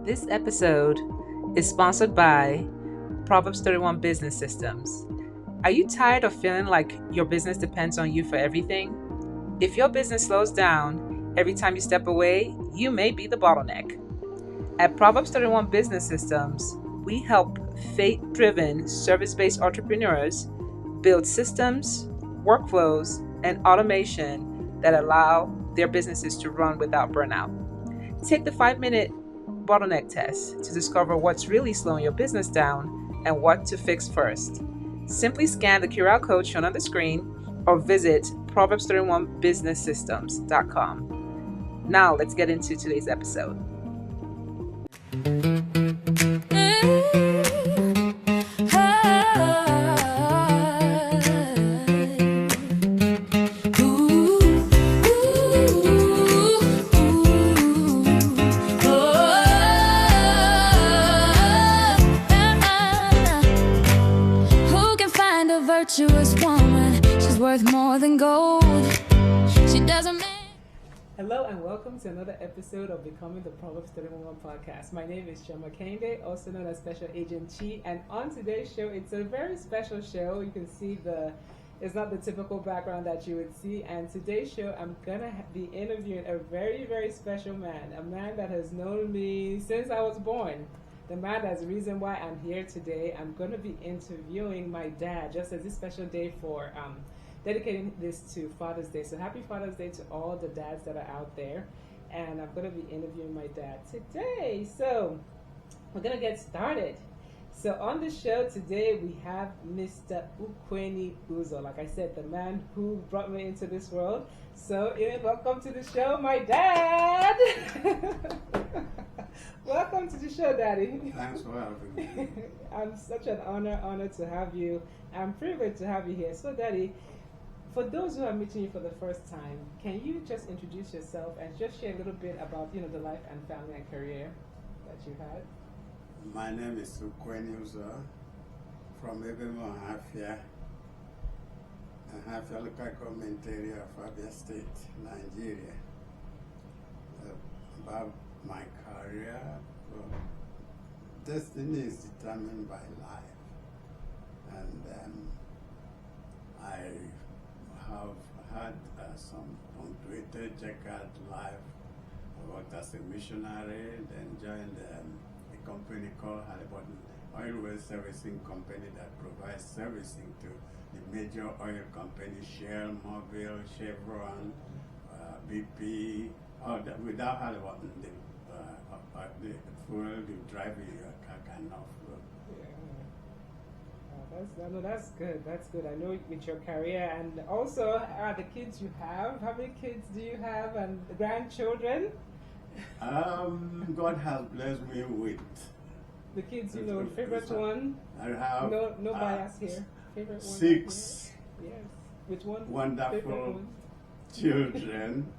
This episode is sponsored by Proverbs 31 Business Systems. Are you tired of feeling like your business depends on you for everything? If your business slows down every time you step away, you may be the bottleneck. At Proverbs 31 Business Systems, we help faith-driven, service-based entrepreneurs build systems, workflows, and automation that allow their businesses to run without burnout. Take the 5-minute bottleneck test to discover what's really slowing your business down and what to fix first. Simply scan the QR code shown on the screen or visit proverbs31businesssystems.com. Now let's get into today's episode. Virtuous woman, she's worth more than gold. She doesn't. Hello and welcome to another episode of Becoming the Proverbs 31 podcast. My name is Choma Kende, also known as Special Agent Chi, and on today's show, it's a very special show. You can see it's not the typical background that you would see, and today's show, I'm gonna be interviewing a very, very special man, a man that has known me since I was born. The man that's the reason why I'm here today. I'm going to be interviewing my dad just as this special day for dedicating this to Father's Day. So happy Father's Day to all the dads that are out there. And I'm going to be interviewing my dad today. So we're going to get started. So on the show today, we have Mr. Ukweni Uzo. Like I said, the man who brought me into this world. So welcome to the show, my dad. Welcome to the show, Daddy. Thanks for having me. I'm such an honor to have you. I'm privileged to have you here. So, Daddy, for those who are meeting you for the first time, can you just introduce yourself and just share a little bit about, the life and family and career that you had? My name is Ukweni Uzo from Ebemo, Ahafia local government area of Abia State, Nigeria. About my career, destiny is determined by life, and I have had some punctuated checkered life. I worked as a missionary, then joined a company called Halliburton Oil Well Servicing Company that provides servicing to the major oil companies, Shell, Mobil, Chevron, BP. Without Halliburton, the fuel you drive in your car cannot flow. Yeah. That's good. That's good. I know with your career and also the kids you have. How many kids do you have and grandchildren? God has blessed me with the kids. Favorite one. I have no bias here. Favorite 6 one. Yes. Which one? Wonderful children,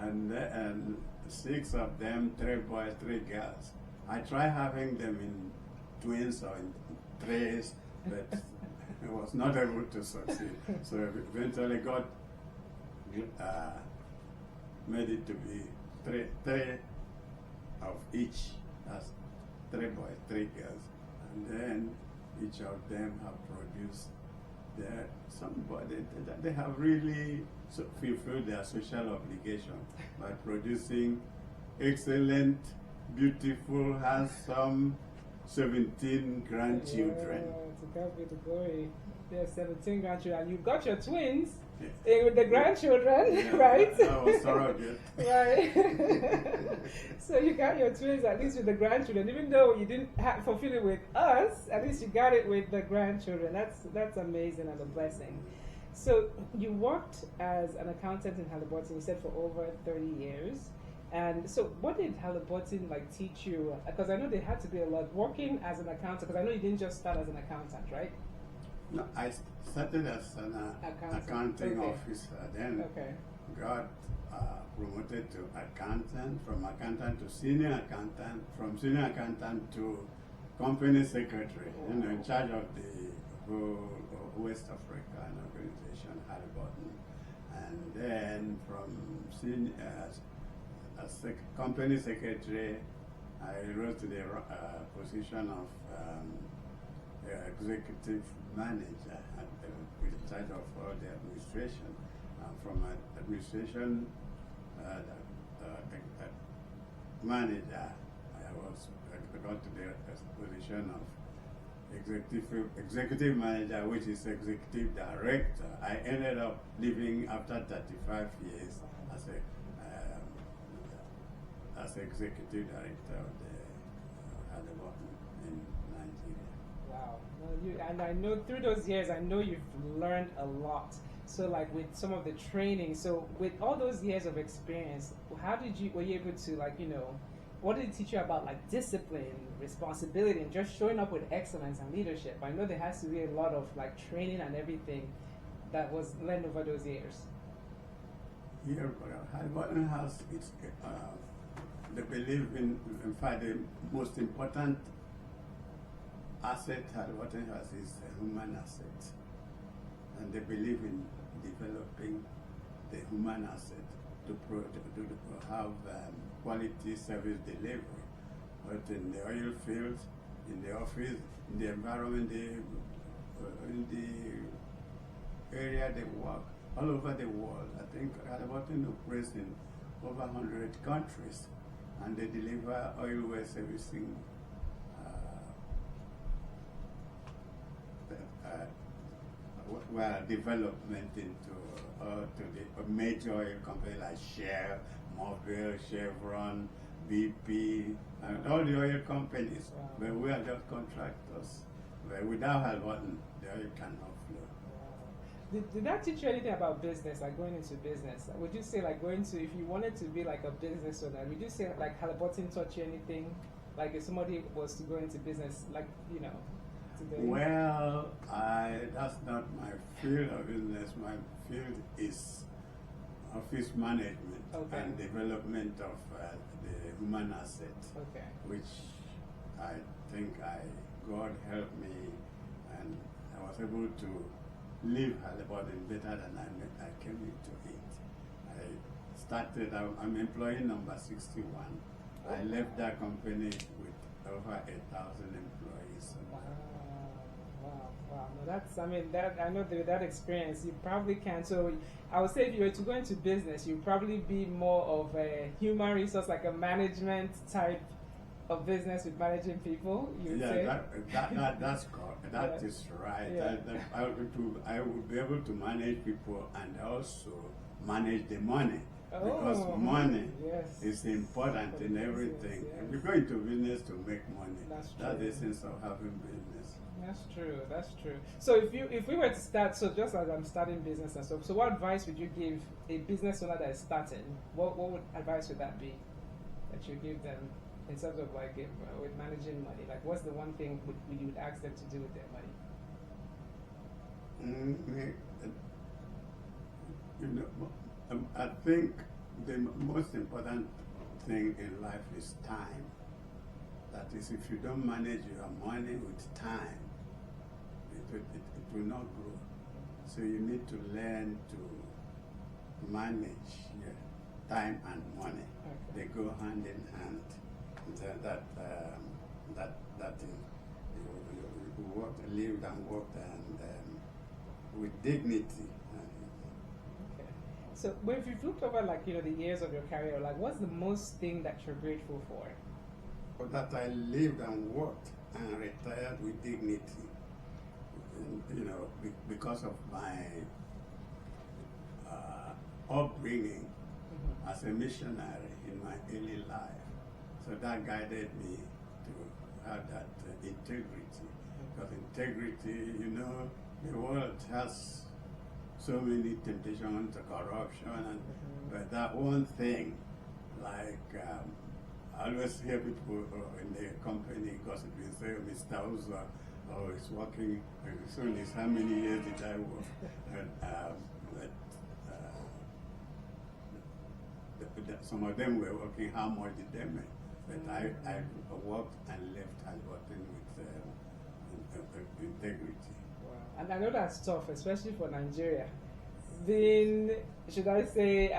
and 6 of them, 3 boys, 3 girls. I try having them in twins or in threes, but I was not able to succeed. So eventually God made it to be 3 of each. That's 3 boys, 3 girls. And then each of them have produced they have really fulfilled their social obligation by producing excellent, beautiful, handsome 17 grandchildren. To God be the glory. There's 17 grandchildren. You got your twins with the grandchildren, right? I was surrogate. Right. So you got your twins at least with the grandchildren, even though you didn't fulfill it with us. At least you got it with the grandchildren. That's amazing and a blessing. So you worked as an accountant in Halliburton. You said for over 30 years. And so what did Halliburton teach you? Because I know there had to be a lot working as an accountant, because I know you didn't just start as an accountant, right? No, I started as an accounting officer. Then got promoted to accountant, from accountant to senior accountant, from senior accountant to company secretary, in charge of the whole West African organization, Halliburton. And then from senior, as company secretary, I rose to the position of executive manager with charge of all the administration. From administration manager, I got to the position of executive manager, which is executive director. I ended up leaving after 35 years as executive director of the Halliburton in Nigeria. Wow. Well, and I know through those years, I know you've learned a lot. So, like with some of the training, so with all those years of experience, were you able to, like, what did it teach you about, like, discipline, responsibility, and just showing up with excellence and leadership? I know there has to be a lot of, like, training and everything that was learned over those years. Yeah, Halliburton has its, they believe in fact, the most important asset Halliburton has is a human asset. And they believe in developing the human asset to have quality service delivery, but in the oil fields, in the office, in the environment, in the area they work, all over the world. I think Halliburton operates in over 100 countries, and they deliver oil well servicing development into to the major oil companies like Shell, Mobil, Chevron, BP, and all the oil companies. Wow. But we are just contractors. But without Halliburton, the oil cannot flow. Wow. Did that teach you anything about business, like going into business? Would you say, like, if you wanted to be like a business owner, would you say like Halliburton taught you anything? Like if somebody was to go into business, like, today? Well, that's not my field of business. My field is office management and development of the human asset, which I think God helped me, and I was able to leave Halliburton better than I came into it. I'm employee number 61. I left that company with over 8,000 employees. Wow. No, I know that experience, you probably can. So I would say if you were to go into business, you'd probably be more of a human resource, like a management type of business with managing people, you would say? That's correct. That is right. Yeah. I would be able to manage people and also manage the money. Because money is important in everything. Yes. If you go into business to make money, that's the essence of having business. That's true. So if we were to start, so just as I'm starting business and stuff, so what advice would you give a business owner that is starting? What advice would that be that you give them in terms of like with managing money? Like what's the one thing you would ask them to do with their money? I think the most important thing in life is time. That is, if you don't manage your money with time, it will not grow. So you need to learn to manage your time and money. They go hand in hand. That you lived and worked and with dignity. So if you've looked over like the years of your career, like what's the most thing that you're grateful for? That I lived and worked and retired with dignity. Because of my upbringing as a missionary in my early life. So that guided me to have that integrity. Because integrity, the world has so many temptations to corruption, but that one thing, like I always hear people in the company gossiping, say, Mr. Uzo, he's working, soon is how many years did I work? And, some of them were working, how much did they make? But I worked and left Halliburton with integrity. Wow. And I know that's tough, especially for Nigeria. Being, should I say,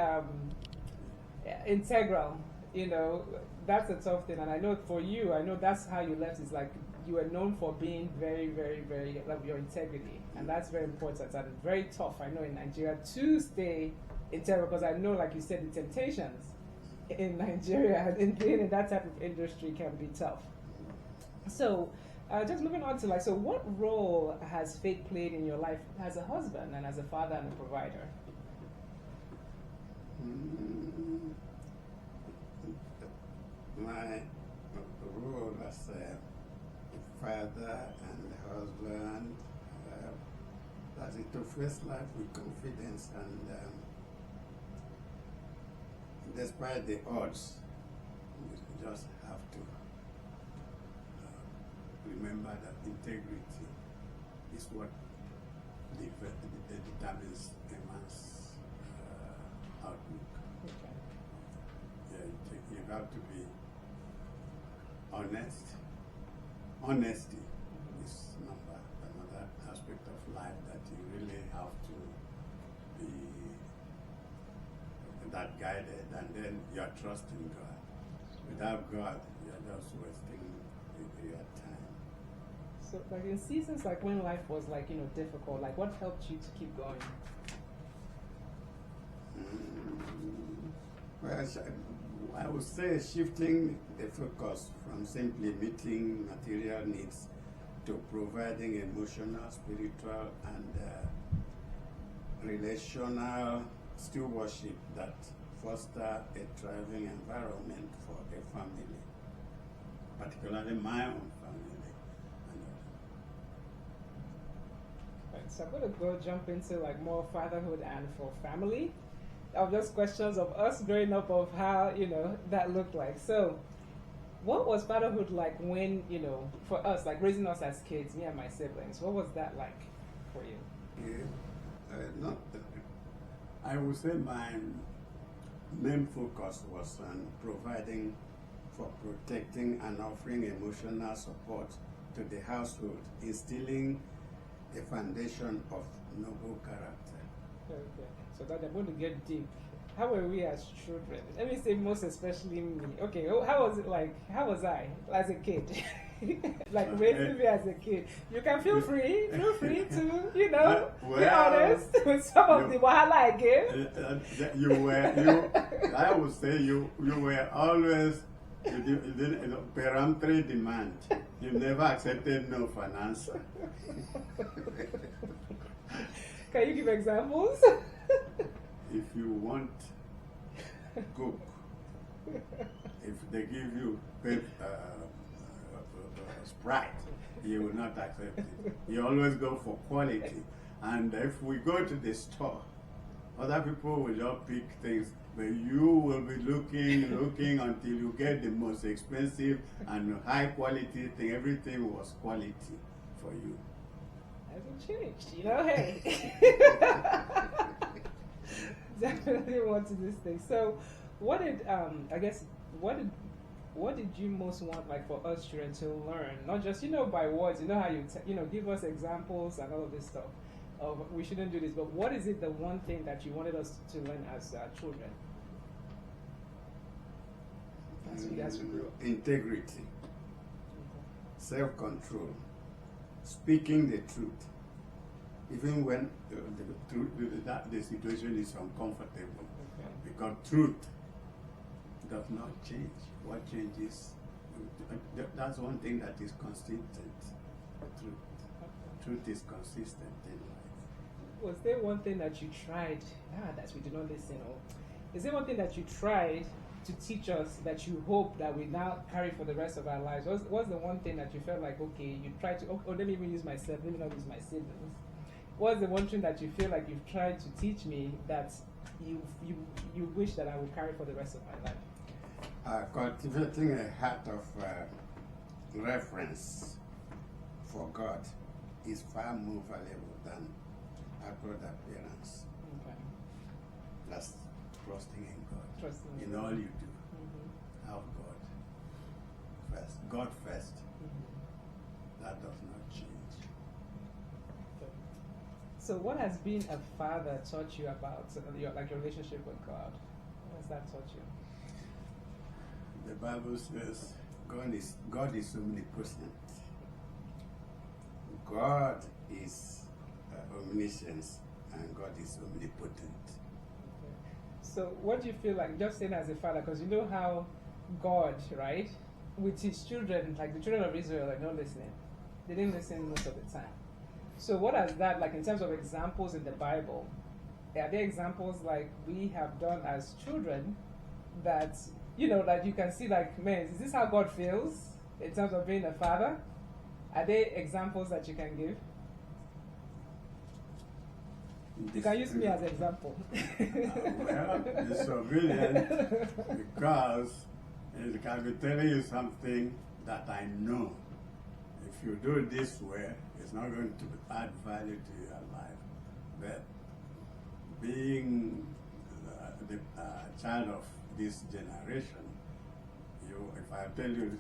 integral you know, that's a tough thing. And I know for you, I know that's how you left. Is like you were known for being very, very, very like your integrity, and that's very important and very tough. I know in Nigeria to stay integral because I know, like you said, the temptations in Nigeria and in being in that type of industry can be tough. So, just moving on to like, so what role has faith played in your life as a husband and as a father and a provider? My role as a father and husband, that is to face life with confidence and despite the odds, you just have to remember that integrity is what determines a man's outlook. Okay. Yeah, you have to be honest. Honesty is another aspect of life that you really have to be that guided, and then you're trusting God. Without God, you're just wasting your time. So, like in seasons like when life was like, you know, difficult, like what helped you to keep going? Well, I would say shifting the focus from simply meeting material needs to providing emotional, spiritual, and relational stewardship that foster a thriving environment for a family, particularly my own family. Right, so I'm going to go jump into like more fatherhood and for family. Of just questions of us growing up of how, you know, that looked like. So what was fatherhood like when, you know, for us, like raising us as kids, me and my siblings, what was that like for you? Yeah, I would say my main focus was on providing for protecting and offering emotional support to the household, instilling a foundation of noble character. Okay, so that I'm going to get deep. How were we as children? Let me say most especially me. Okay, how was it like? How was I as a kid? Like raising me as a kid. You can feel free to, you know, be honest with some of the wahala I gave. I would say you were always peremptory demand. You never accepted no for an answer. Can you give examples? If you want Coke, if they give you Sprite, you will not accept it. You always go for quality. And if we go to the store, other people will just pick things, but you will be looking until you get the most expensive and high quality thing. Everything was quality for you. Hasn't changed, you know, hey. Definitely want to this thing. So what did what did you most want like for us children to learn? Not just, you know, by words, you know how you give us examples and all of this stuff of we shouldn't do this, but what is it the one thing that you wanted us to learn as children? As we grow. Integrity, self-control, speaking the truth, even when the situation is uncomfortable. Okay. Because truth does not change. What changes, that's one thing that is consistent. Truth. Truth is consistent in life. Was there one thing that you tried that we did not listen, or is there one thing that you tried to teach us that you hope that we now carry for the rest of our lives? What's the one thing that you felt like, okay, you tried to, let me even use myself, let me not use my siblings. What's the one thing that you feel like you've tried to teach me that you wish that I would carry for the rest of my life? Cultivating a heart of reverence for God is far more valuable than outward appearance. Okay. That's trusting in God. Trusting in all you do. Mm-hmm. Have God first. God first. Mm-hmm. That does not change. Okay. So what has being a father taught you about your relationship with God? What has that taught you? The Bible says God is omnipotent. God is omniscience, and God is omnipotent. So, what do you feel like, just saying as a father, because you know how God, right, with his children, like the children of Israel, are not listening. They didn't listen most of the time. So, what is that like in terms of examples in the Bible? Are there examples like we have done as children that, you know, that you can see, like, man, is this how God feels in terms of being a father? Are there examples that you can give? You can use me as an example. Well, it's so brilliant because it can be telling you something that I know. If you do it this way, it's not going to add value to your life. But being the child of this generation, if I tell you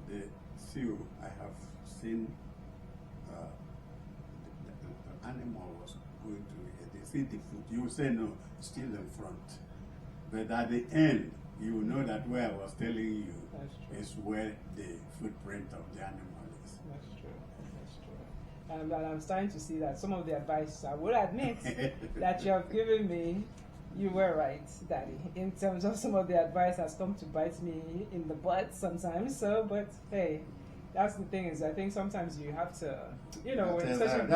the seal, I have seen the animal was going to they see the food. You say no, still in front. But at the end, you know that where I was telling you is where the footprint of the animal is. That's true. That's true. And I'm starting to see that some of the advice, I would admit, that you have given me, you were right, Daddy. In terms of some of the advice has come to bite me in the butt sometimes. So, but hey, that's the thing is, I think sometimes you have to, you know, that's a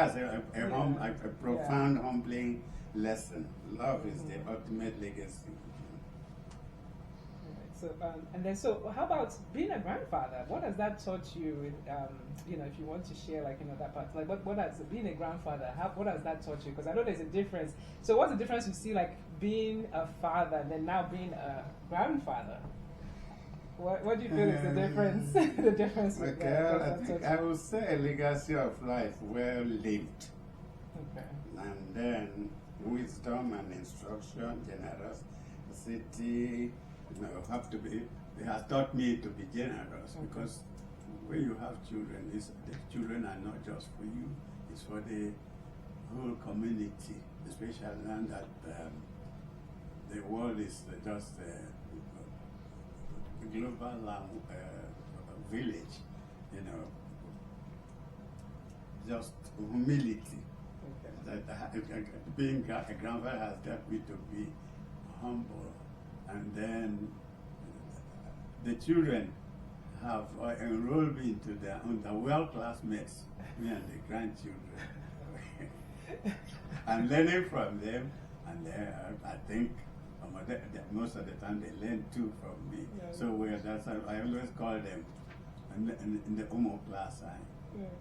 profound, humbling lesson. Love is the ultimate legacy. So, and then, so how about being a grandfather? What has that taught you? You know, if you want to share, like, you know, that part, like, what has being a grandfather? What has that taught you? Because I know there's a difference. So, what's the difference you see, like, being a father and then now being a grandfather? What do you feel is the difference? The difference. With that? I would say a legacy of life well lived. Okay. And then wisdom and instruction, generosity. You know, have to be. It has taught me to be generous because when you have children, the children are not just for you; it's for the whole community. Especially now that the world is just a global village, you know. Just humility. Okay. That being a grandfather has taught me to be humble. And then the children have enrolled me into their world-class mates, me and the grandchildren. I'm learning from them, and I think most of the time they learn too from me. Yeah. So that's I always call them in the Umo class sign.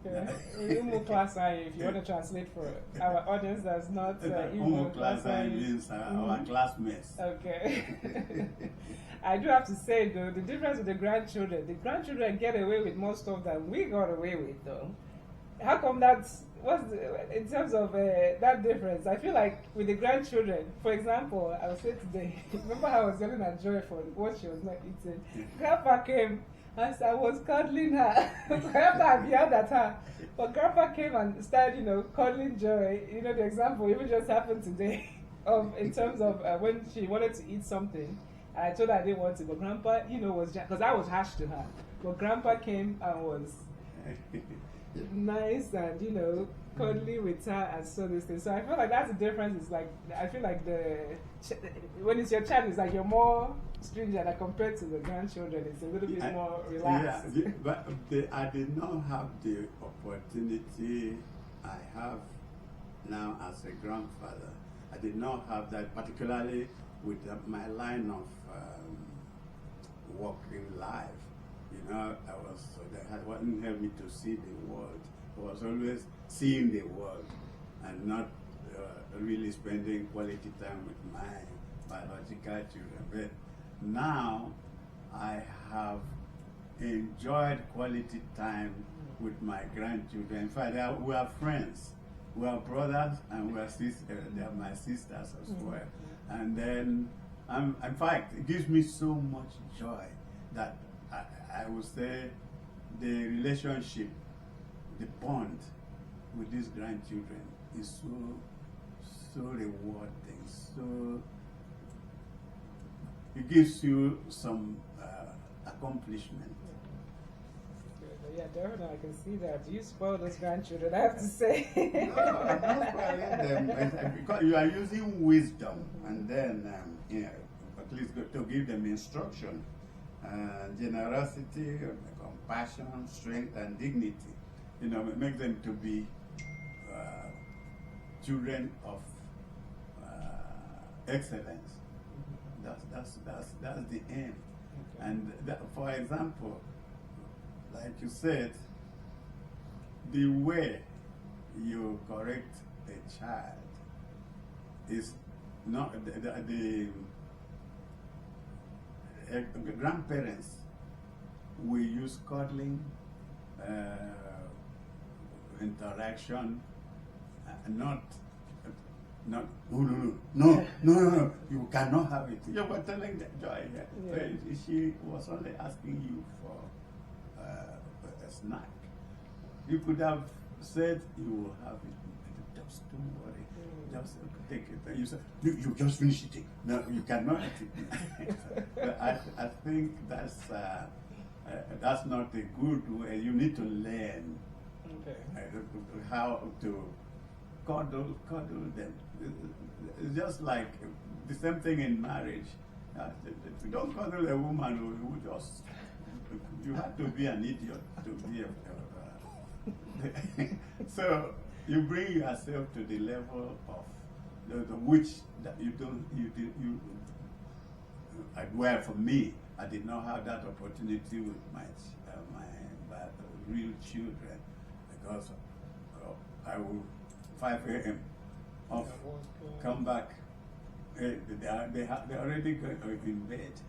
Okay. Umo class sign, if you want to translate for our audience that's not Umo class sign means our classmates. Okay. I do have to say though, the difference with the grandchildren get away with more stuff than we got away with though. How come that's, in terms of that difference? I feel like with the grandchildren, for example, I was saying today, remember how I was yelling at Joy for what she was not eating? Grandpa came. As I was cuddling her, after I yelled at her, but Grandpa came and started, you know, cuddling Joy. You know, the example even just happened today, in terms of when she wanted to eat something, and I told her I didn't want to, but Grandpa, you know, was because I was harsh to her. But Grandpa came and was nice and, you know, cuddly with her and so this thing. So I feel like that's the difference. It's like, I feel like when it's your child, it's like you're more stringent compared to the grandchildren. It's a little bit more relaxed. Yeah, but I did not have the opportunity I have now as a grandfather. I did not have that, particularly with my line of working life. You know, that wasn't helping me to see the world. I was always seeing the world and not really spending quality time with my biological children. But now I have enjoyed quality time with my grandchildren. In fact, we are friends. We are brothers and we are sisters. They are my sisters as well. And then, in fact, it gives me so much joy that I would say the relationship, the bond with these grandchildren is so rewarding. So it gives you some accomplishment. Yeah, definitely, I can see that. You spoil those grandchildren, I have to say. No, I'm not spoiling them because you are using wisdom, and then at least to give them instruction, generosity, compassion, strength, and dignity. Make them to be children of excellence. That's the aim. Okay. And for example, like you said, the way you correct a child is not the grandparents will use cuddling, interaction, not no, you cannot have it. You were telling the Joy here. Yeah. She was only asking you for a snack. You could have said you will have it. Just don't worry. Just take it. And you said you just finish it. No, you cannot eat it. But I think that's not a good way. You need to learn how to cuddle them. It's just like the same thing in marriage. If you don't cuddle a woman, you have to be an idiot to be so you bring yourself to the level of which that you don't well, for me, I did not have that opportunity with my real children, because I will 5 a.m. off, come back. They already in bed,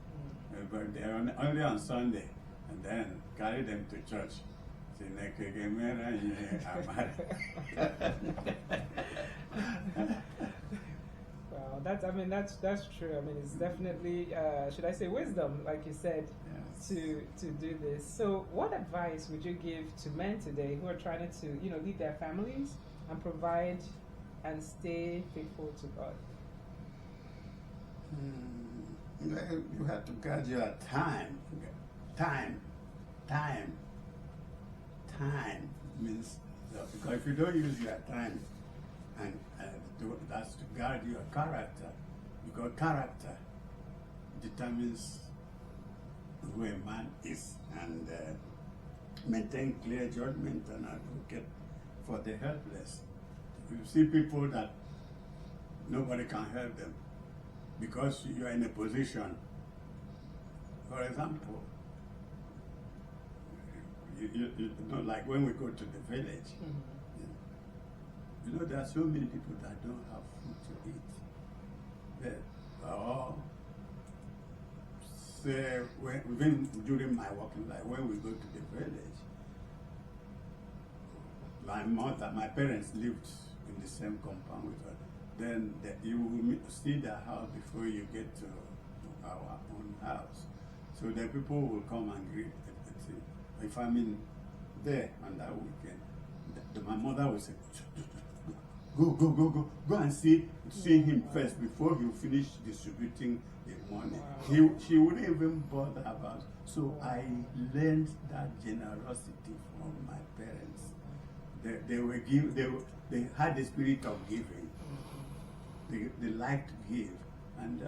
but they're only on Sunday, and then carry them to church. Wow, that's true. I mean, it's definitely should I say wisdom, like you said, Yes. to do this. So, what advice would you give to men today who are trying to lead their families and provide and stay faithful to God? You have to guard your time. Time means because if you don't use your time, and that's to guard your character, because character determines who a man is, and maintain clear judgment and advocate for the helpless. You see people that nobody can help them because you are in a position. For example, you know, like when we go to the village, there are so many people that don't have food to eat. Or say, even during my working life, when we go to the village, my parents lived in the same compound with her. Then you will see their house before you get to our own house. So the people will come and greet. If I'm in there on that weekend, my mother will say, go and see him first before he finish distributing the money. Wow. She wouldn't even bother about. So I learned that generosity from my parents. They had the spirit of giving. They like to give, and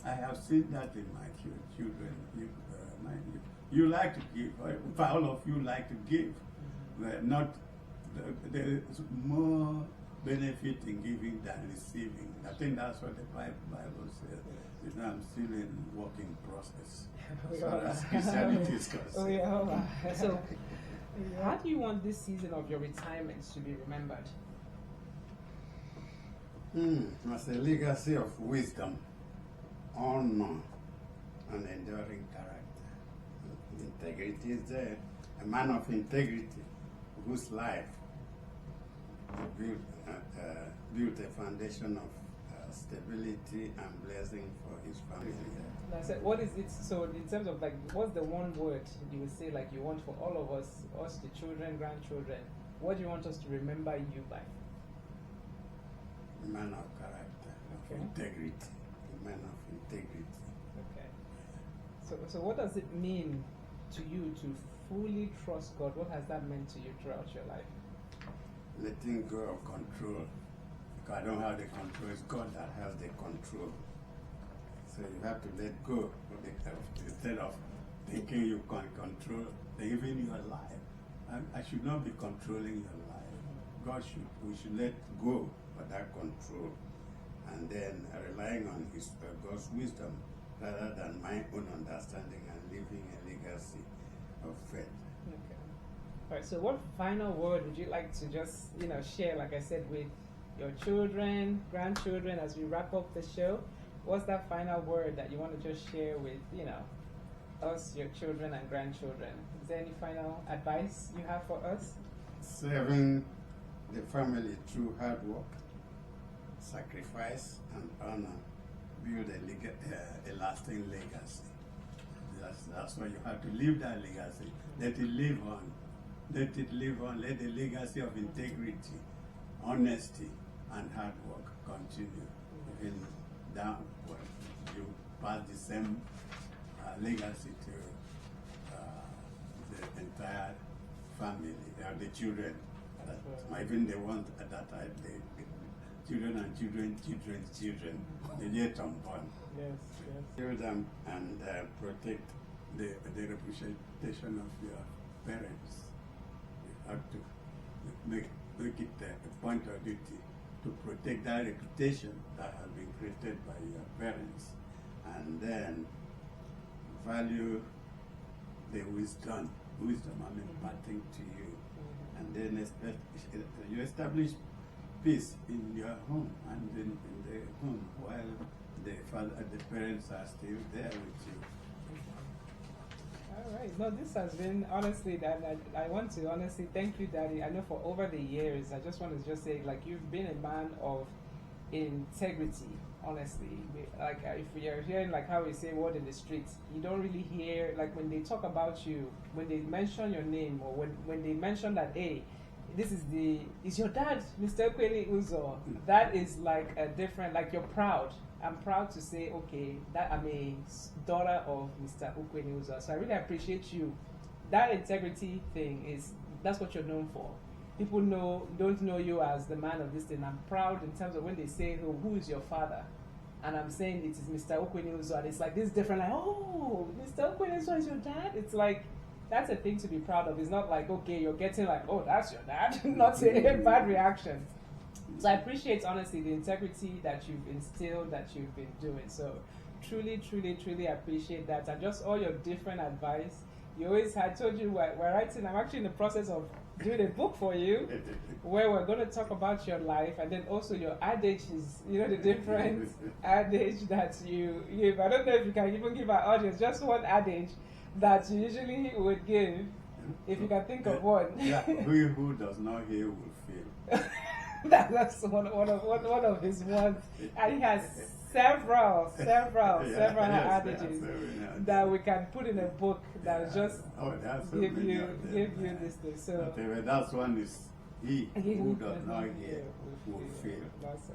I have seen that in my children. You like to give. All of you like to give. There is more benefit in giving than receiving. I think that's what the Bible says. I'm still in working process. As far as Christianity is concerned. So, how do you want this season of your retirement to be remembered? As a legacy of wisdom, honor, and enduring character. Integrity is there. A man of integrity whose life built a foundation of stability and blessing for his family. I said, what is it? So, in terms of what's the one word you would say you want for all of us, the children, grandchildren? What do you want us to remember you by? A man of character, of integrity. A man of integrity. Okay. So what does it mean to you to fully trust God? What has that meant to you throughout your life? Letting go of control. Because I don't have the control, it's God that has the control. So you have to let go of instead of thinking you can control even your life. I should not be controlling your life. We should let go of that control, and then relying on God's wisdom rather than my own understanding and living a legacy of faith. Okay. All right. So, what final word would you like to just share? Like I said, with your children, grandchildren, as we wrap up the show, what's that final word that you want to just share with us, your children and grandchildren? Is there any final advice you have for us? Serving the family through hard work, sacrifice, and honor build a lasting legacy. That's why you have to leave that legacy. Let it live on. Let it live on. Let the legacy of integrity, honesty, and hard work continue. Even down, you pass the same legacy to the entire family, the children. Even the ones that are the children and children, the yet unborn. Yes. Build them and protect the representation of your parents. You have to make it a point of duty to protect that reputation that has been created by your parents, and then value the wisdom I'm imparting to you, and then you establish peace in your home and in the home while the parents are still there with you. All right. No, this has been honestly that I want to honestly thank you, Daddy. I know for over the years, I just want to just say, like, you've been a man of integrity. Honestly, like if you're hearing like how we say word in the streets, you don't really hear like when they talk about you, when they mention your name, or when they mention that, hey, this is your dad, Mr. Kweli Uzo. That is like a different, like you're proud. I'm proud to say, okay, that I'm a daughter of Mr. Ukweli Uzo. So I really appreciate you. That integrity thing that's what you're known for. People don't know you as the man of this thing. I'm proud in terms of when they say, oh, who is your father? And I'm saying it is Mr. Ukweli Uzo. And it's like this different, like, oh, Mr. Ukweli Uzo is your dad? It's like, that's a thing to be proud of. It's not like, okay, you're getting like, oh, that's your dad. Not a bad reaction. So I appreciate, honestly, the integrity that you've instilled, that you've been doing. So truly, truly, truly appreciate that. And just all your different advice. You always, I told you, we're writing, I'm actually in the process of doing a book for you where we're going to talk about your life, and then also your adages, the different adage that you give. I don't know if you can even give our audience just one adage that you usually would give, if you can think of one. Yeah, who does not hear will feel. That's one of his ones. And he has several adages that we can put in a book that just give you this thing. So that's one is he who does not hear will feel. That's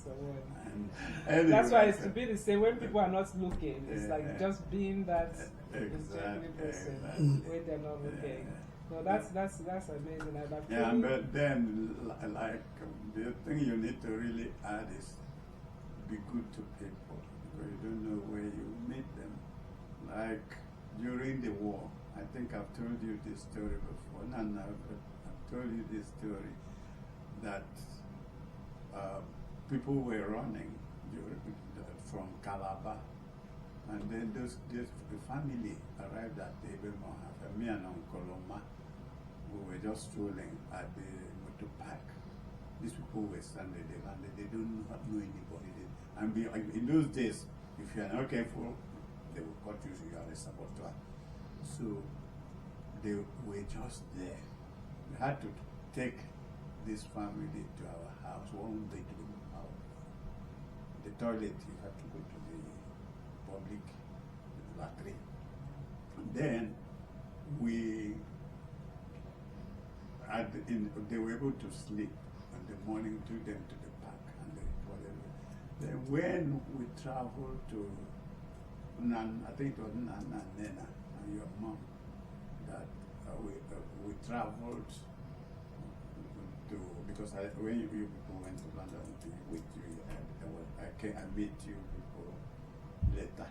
the one. And that's why it's to be the same when people are not looking. It's like just being that genuine person when they're not looking. No, that's amazing. But then, like, the thing you need to really add is be good to people, because you don't know where you meet them. Like during the war, I think I've told you this story before. But I've told you this story that people were running from Calabar, and then the family arrived at Ebelmoha, me and Uncle Oma. We were just strolling at the motor park. These people were standing there, and they don't know anybody. And in those days, if you are not careful, they will cut you, so you are a saboteur. So they were just there. We had to take this family to our house, one bedroom house. The toilet, you had to go to the public latrine. Then they were able to sleep in the morning, took them to the park and whatever. Then when we traveled to I think it was Nana and Nena and your mom that we traveled to, because when you people went to London with you, I meet you people later.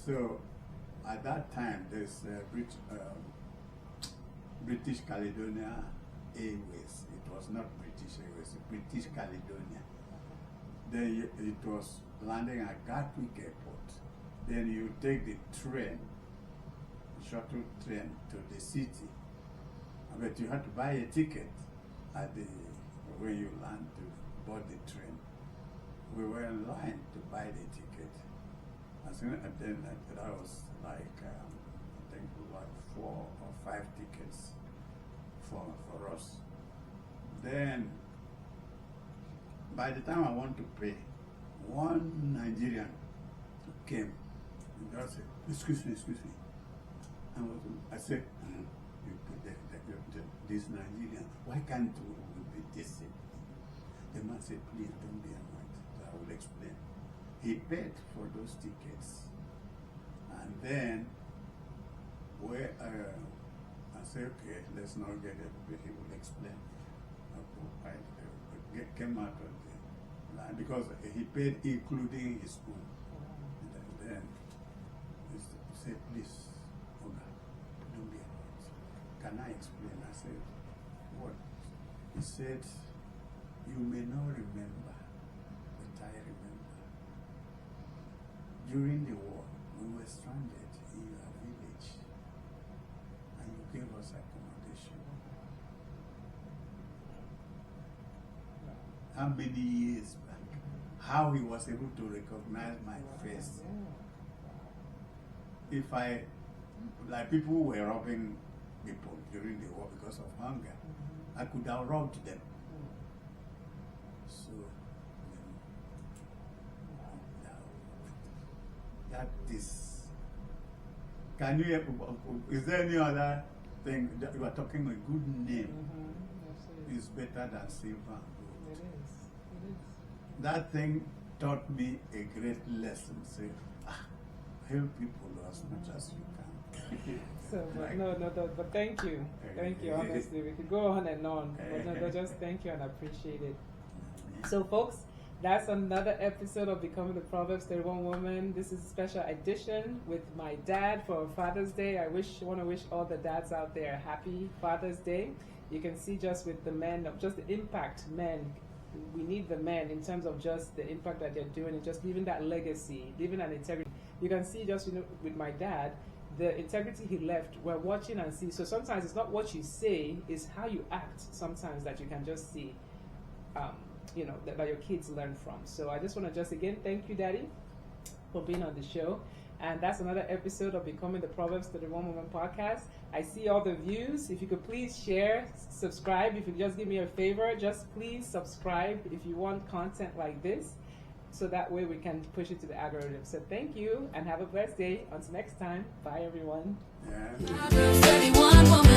So at that time, there's British Caledonia Airways. It was not British Airways, British Caledonia. Then it was landing at Gatwick Airport. Then you take the train, shuttle train to the city. But you had to buy a ticket at when you land to board the train. We were in line to buy the ticket. And then that was like, I think like 4 or 5 tickets for us. Then, by the time I want to pay, one Nigerian came and just said, excuse me. I said, this Nigerian, why can't we be decent? The man said, please don't be annoyed. I will explain. He paid for those tickets. And then, I said, okay, let's not get it, but he will explain. I came out of the line because he paid including his own. And then he said, please, Oga, don't be annoyed. Can I explain? I said, what? He said, you may not remember, but I remember. During the war, we were stranded in your village, and you gave us accommodation. How many years back? How he was able to recognize my face. If like people were robbing people during the war because of hunger, I could have robbed them. So, that is. Can you? Is there any other thing that you are talking a good name? Is better than silver and gold. It is. That thing taught me a great lesson. Say, help people as much as you can. So, but thank you. Thank you, honestly. We could go on and on. But just thank you and appreciate it. So, folks, that's another episode of Becoming the Proverbs 31 Woman. This is a special edition with my dad for Father's Day. I want to wish all the dads out there a happy Father's Day. You can see just with the men, just the impact men. We need the men in terms of just the impact that they're doing and just leaving that legacy, leaving an integrity. You can see just with my dad, the integrity he left, we're watching and see. So sometimes it's not what you say, it's how you act sometimes that you can just see, that your kids learn from. So I just want to just again thank you, Daddy, for being on the show. And that's another episode of Becoming the Proverbs 31 Woman podcast. I see all the views. If you could please share, subscribe. If you could just give me a favor, just please subscribe if you want content like this. So that way we can push it to the algorithm. So thank you and have a blessed day. Until next time. Bye, everyone. Yeah. Proverbs 31 woman.